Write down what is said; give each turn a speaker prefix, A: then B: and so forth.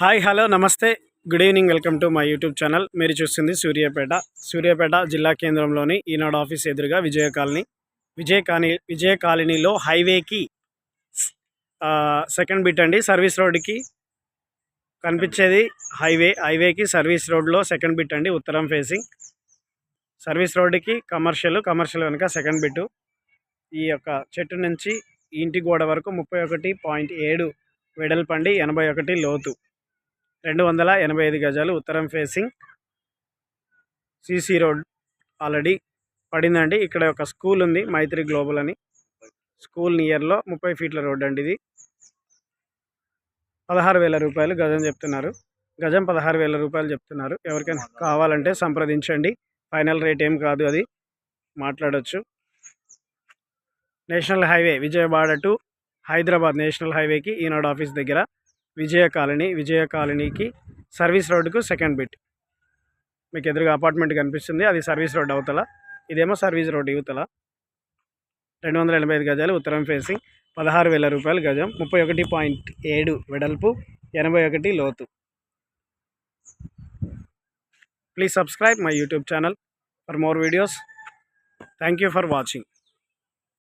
A: Hi hello నమస్తే good evening welcome to my YouTube channel. మీరు చూస్తుంది సూర్యాపేట జిల్లా కేంద్రంలోని ఈనాడు ఆఫీస్ ఎదురుగా విజయ కాలనీలో హైవేకి సెకండ్ బిట్ అండి. సర్వీస్ రోడ్డుకి కనిపించేది హైవేకి సర్వీస్ రోడ్లో సెకండ్ బిట్ అండి. ఉత్తరం ఫేసింగ్ సర్వీస్ రోడ్డుకి కమర్షియల్ వెనుక సెకండ్ బిట్టు. ఈ యొక్క చెట్టు నుంచి ఇంటి గోడ వరకు 31.7 వెడల్పండి, 81 లోతు, 285 గజాలు, ఉత్తరం ఫేసింగ్, సీసీ రోడ్ ఆల్రెడీ పడిందండి. ఇక్కడ ఒక స్కూల్ ఉంది, మైత్రి గ్లోబల్ అని. స్కూల్ నియర్లో 30 ఫీట్ల రోడ్ అండి. ఇది 16,000 రూపాయలు గజం చెప్తున్నారు. గజం 16,000 రూపాయలు చెప్తున్నారు. ఎవరికైనా కావాలంటే సంప్రదించండి. ఫైనల్ రేట్ ఏం కాదు, అది మాట్లాడవచ్చు. National highway Vijayawada to Hyderabad national హైవేకి ఈనాడు ఆఫీస్ దగ్గర విజయ కాలనీకి సర్వీస్ రోడ్డుకు సెకండ్ బిట్. మీకు ఎదురుగా అపార్ట్మెంట్ కనిపిస్తుంది, అది సర్వీస్ రోడ్ అవతల, ఇదేమో సర్వీస్ రోడ్ యువతల. 285 గజాలు, ఉత్తరం ఫేసింగ్, 16,000 రూపాయలు గజం, 31.7 వెడల్పు, 81 లోతు. Please subscribe my YouTube channel for more videos. Thank you for watching.